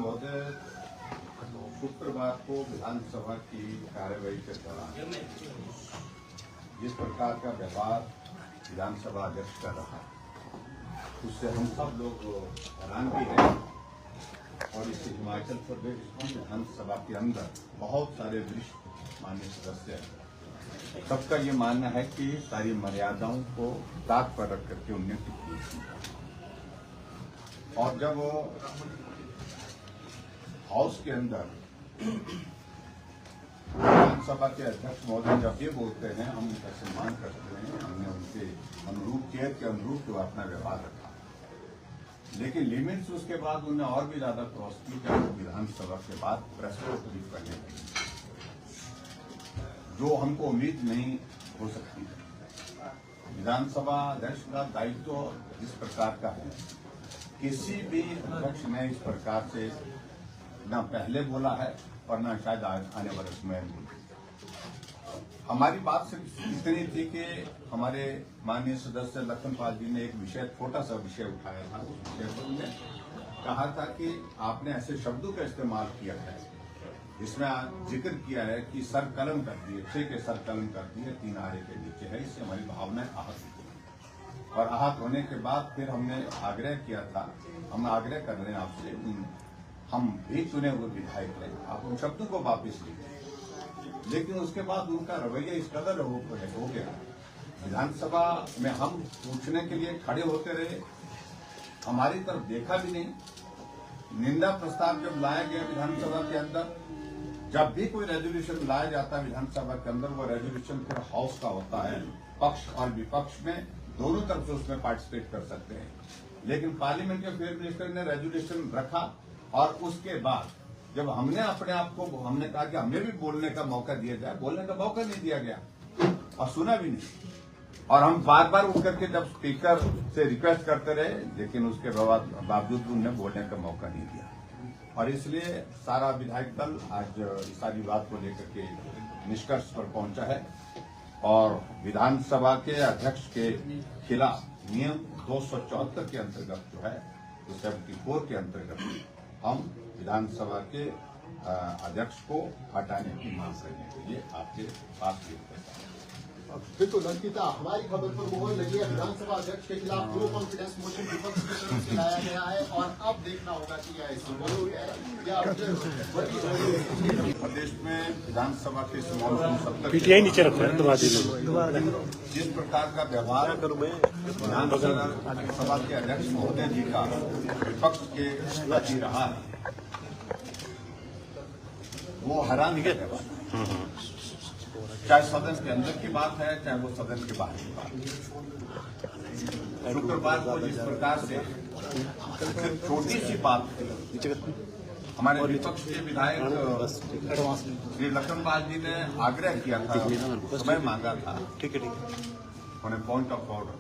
महोदय, शुक्रवार को विधानसभा की कार्यवाही के दौरान जिस प्रकार का व्यवहार विधानसभा अध्यक्ष का रहा, उससे हम सब लोग हैरान भी हैं। और इस हिमाचल प्रदेश की विधानसभा के अंदर बहुत सारे वरिष्ठ माननीय सदस्य हैं। सबका ये मानना है कि सारी मर्यादाओं को ताक पर रख करके उन्हें की थी। और जब हाउस के अंदर विधानसभा के अध्यक्ष महोदय जब ये बोलते हैं, हम उनका सम्मान करते हैं, हमने उनके अनुरूप केयर के अनुरूप जो अपना व्यवहार रखा, लेकिन लिमिट्स उसके बाद उन्हें और भी ज्यादा क्रॉस की जब विधानसभा के बाद प्रेस को ब्रीफ करने लगी, जो हमको उम्मीद नहीं हो सकती है। विधानसभा अध्यक्ष का दायित्व इस प्रकार का है, किसी भी अध्यक्ष ने इस प्रकार से न पहले बोला है और न शायद आने वाले समय में। हमारी बात सिर्फ इतनी थी कि हमारे माननीय सदस्य लखनपाल जी ने एक विषय, छोटा सा विषय उठाया था। उस विषय पर उन्होंने कहा था कि आपने ऐसे शब्दों का इस्तेमाल किया है जिसमें जिक्र किया है कि सर कलम कर दिए, 6 के सर कलम कर दिए, 3 आरे के नीचे है। इससे हमारी भावनाएं आहत हुई और आहत होने के बाद फिर हमने आग्रह किया था, हम आग्रह कर रहे हैं आपसे, हम भी चुने हुए विधायक हैं, आप उन शब्दों को वापिस लीजिए। लेकिन उसके बाद उनका रवैया इस कदर हो गया, विधानसभा में हम पूछने के लिए खड़े होते रहे, हमारी तरफ देखा भी नहीं। निंदा प्रस्ताव जब लाया गया विधानसभा के अंदर, जब भी कोई रेजोल्यूशन लाया जाता है विधानसभा के अंदर, वो रेजोल्यूशन फिर हाउस का होता है, पक्ष और विपक्ष में दोनों तरफ से उसमें पार्टिसिपेट कर सकते हैं। लेकिन पार्लियामेंट के अफेयर मिनिस्टर ने रेजोल्यूशन रखा और उसके बाद जब हमने अपने आप को, हमने कहा कि हमें भी बोलने का मौका दिया जाए, बोलने का मौका नहीं दिया गया और सुना भी नहीं। और हम बार बार उठ करके जब स्पीकर से रिक्वेस्ट करते रहे, लेकिन उसके बावजूद उन्हें बोलने का मौका नहीं दिया। और इसलिए सारा विधायक दल आज इस सारी बात को लेकर के निष्कर्ष पर पहुंचा है और विधानसभा के अध्यक्ष के खिलाफ नियम 274 के अंतर्गत जो है, 274 के अंतर्गत हम विधानसभा के अध्यक्ष को हटाने की मांग करने के लिए आपके पास बिल्कुल अंकिता, हमारी खबर पर मोहर लगी है। विधानसभा अध्यक्ष के खिलाफ नो कॉन्फिडेंस मोशन विपक्ष की तरफ से लाया गया है और अब देखना होगा कि यह प्रदेश में विधानसभा के मॉनसून सत्र पीटीआई नीचे रखो, जिस प्रकार का व्यवहार विधानसभा के अध्यक्ष महोदय जी का विपक्ष के प्रति रहा है, वो हैरान कर, चाहे सदन के अंदर की बात है, चाहे वो सदन के बाहर की बात है। शुक्रवार को जिस प्रकार से छोटी सी बात थी, हमारे विपक्ष के विधायक श्री लखनपाल जी ने आग्रह किया था, समय मांगा था, उन्हें पॉइंट ऑफ ऑर्डर,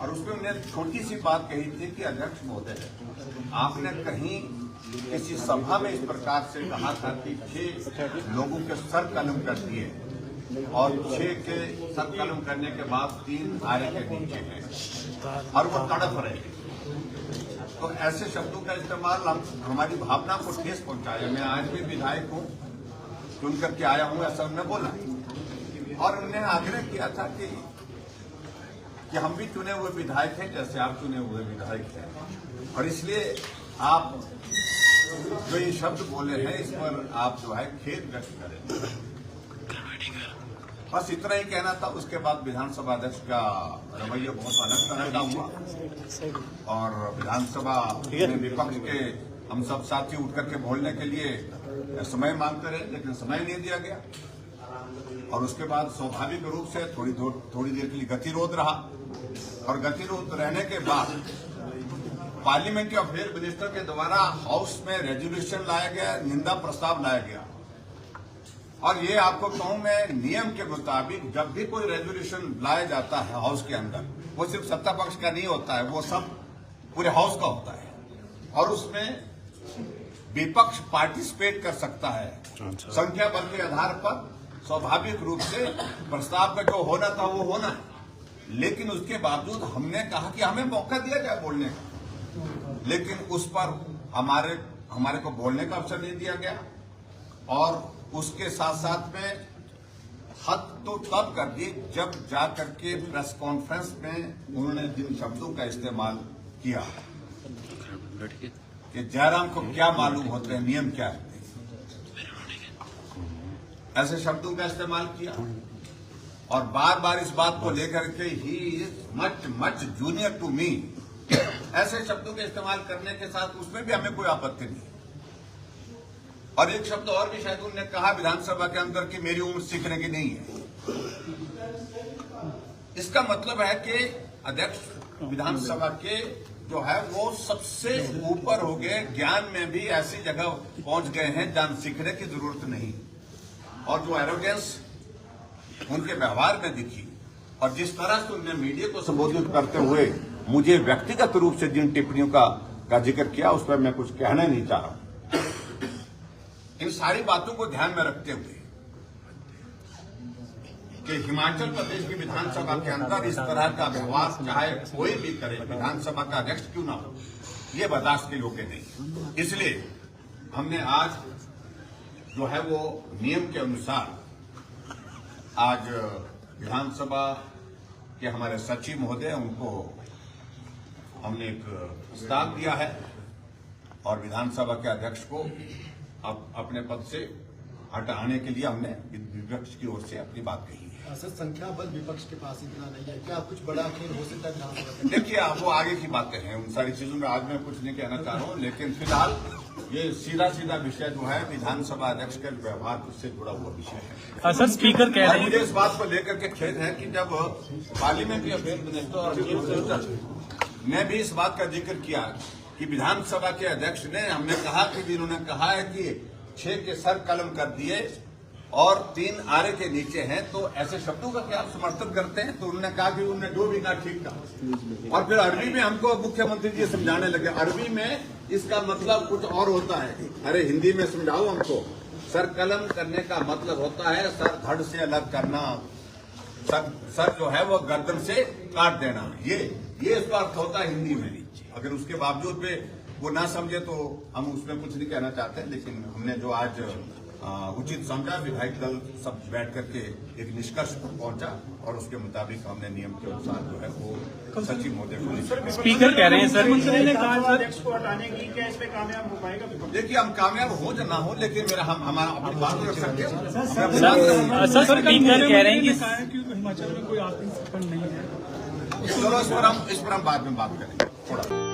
और उसमें उन्हें छोटी सी बात कही थी कि अध्यक्ष महोदय, आपने कहीं किसी सभा में इस प्रकार से कहा था कि 6 लोगों के सर कलम कर दिए और 6 के सर कलम करने के बाद 3 आरे के नीचे हैं और वो तड़प रहे। तो ऐसे शब्दों का इस्तेमाल हमारी भावना को ठेस पहुंचाया। मैं आज भी विधायक हूं, चुन करके आया हूं, ऐसा उन्होंने बोला और उन्होंने आग्रह किया था कि हम भी चुने हुए विधायक हैं, जैसे आप चुने हुए विधायक हैं, और इसलिए आप जो ये शब्द बोले हैं इस पर आप जो है खेद व्यक्त करें। बस इतना ही कहना था। उसके बाद विधानसभा अध्यक्ष का रवैया बहुत अलग तरह का हुआ और विधानसभा में विपक्ष के हम सब साथी उठ करके बोलने के लिए समय मांगते रहे, लेकिन समय नहीं दिया गया। और उसके बाद स्वाभाविक रूप से थोड़ी देर के लिए गतिरोध रहा और गतिरोध रहने के बाद पार्लियामेंट्री अफेयर मिनिस्टर के द्वारा हाउस में रेजोल्यूशन लाया गया, निंदा प्रस्ताव लाया गया। और ये आपको कहूं मैं, नियम के मुताबिक जब भी कोई रेजोल्यूशन लाया जाता है हाउस के अंदर, वो सिर्फ सत्ता पक्ष का नहीं होता है, वो सब पूरे हाउस का होता है और उसमें विपक्ष पार्टिसिपेट कर सकता है संख्या बल के आधार पर। स्वाभाविक रूप से प्रस्ताव का जो होना था वो होना है, लेकिन उसके बावजूद हमने कहा कि हमें मौका दिया जाए बोलने का, लेकिन उस पर हमारे हमारे को बोलने का अवसर नहीं दिया गया, और उसके साथ साथ में हद तो तब कर दी जब जा करके प्रेस कॉन्फ्रेंस में उन्होंने जिन शब्दों का इस्तेमाल किया कि जयराम को क्या मालूम होते हैं नियम क्या है, ऐसे शब्दों का इस्तेमाल किया, और बार बार इस बात को लेकर के ही is much much junior to me, ऐसे शब्दों के इस्तेमाल करने के साथ उसमें भी हमें कोई आपत्ति नहीं। और एक शब्द और भी शायद उन्होंने कहा विधानसभा के अंदर कि मेरी उम्र सीखने की नहीं है। इसका मतलब है कि अध्यक्ष विधानसभा के जो है वो सबसे ऊपर हो गए, ज्ञान में भी ऐसी जगह पहुंच गए हैं जहां सीखने की जरूरत नहीं। और जो एरोगेंस उनके व्यवहार में दिखी, और जिस तरह से उन्होंने मीडिया को संबोधित करते हुए मुझे व्यक्तिगत रूप से जिन टिप्पणियों का जिक्र किया, उस पर मैं कुछ कहना नहीं चाह रहा हूं। इन सारी बातों को ध्यान में रखते हुए कि हिमाचल प्रदेश की विधानसभा के अंदर इस तरह का व्यवहार चाहे कोई भी करे, विधानसभा का अध्यक्ष क्यों ना हो, ये बर्दाश्त के योग्य नहीं। इसलिए हमने आज जो है वो नियम के अनुसार आज विधानसभा के हमारे सचिव महोदय उनको हमने एक प्रस्ताव दिया है, और विधानसभा के अध्यक्ष को अब अपने पद से हटाने के लिए हमने विपक्ष की ओर से अपनी बात कही है। सर, संख्या बल विपक्ष के पास इतना नहीं है, क्या कुछ बड़ा खेल हो सकता है विधानसभा में? देखिए, अब वो आगे की बातें हैं, उन सारी चीजों में आज मैं कुछ नहीं कहना चाह रहा हूँ, लेकिन फिलहाल ये सीधा सीधा विषय जो है विधानसभा अध्यक्ष के व्यवहार से जुड़ा हुआ विषय है। सर, स्पीकर कह रहे हैं, मुझे इस बात को लेकर के खेद है कि जब पार्लियामेंट्री अफेयर मिनिस्टर और चीफ मिनिस्टर ने भी इस बात का जिक्र किया कि विधानसभा के अध्यक्ष ने, हमने कहा कि इन्होंने कहा है कि 6 के सर कलम कर दिए और 3 आरे के नीचे हैं, तो ऐसे शब्दों का क्या आप समर्थन करते हैं? तो उन्होंने कहा कि उन्होंने जो भी कहा ठीक कहा, और फिर अरबी में हमको मुख्यमंत्री जी समझाने लगे, अरबी में इसका मतलब कुछ और होता है। अरे हिंदी में समझाओ हमको। सर कलम करने का मतलब होता है सर धड़ से अलग करना, सर जो है वो गर्दन से काट देना, ये इसका अर्थ होता है हिंदी में। अगर उसके बावजूद भी वो ना समझे तो हम उसमें कुछ नहीं कहना चाहते, लेकिन हमने जो आज उचित समझा, विधायक दल सब बैठ करके एक निष्कर्ष पर पहुंचा, और उसके मुताबिक हमने नियम के अनुसार जो है वो सचिव महोदय को। स्पीकर कह रहे हैं सर, ने कहा अध्यक्ष को हटाने की, क्या इस पे कामयाब हो पाएगा विपक्ष? देखिए, हम कामयाब हो या ना हो, लेकिन मेरा हमारा अपनी बात रख सकते हैं। सर स्पीकर कह रहे हैं कि हिमाचल में कोई आतंक संगठन नहीं है। चलो इस पर हम बाद में बात करेंगे थोड़ा।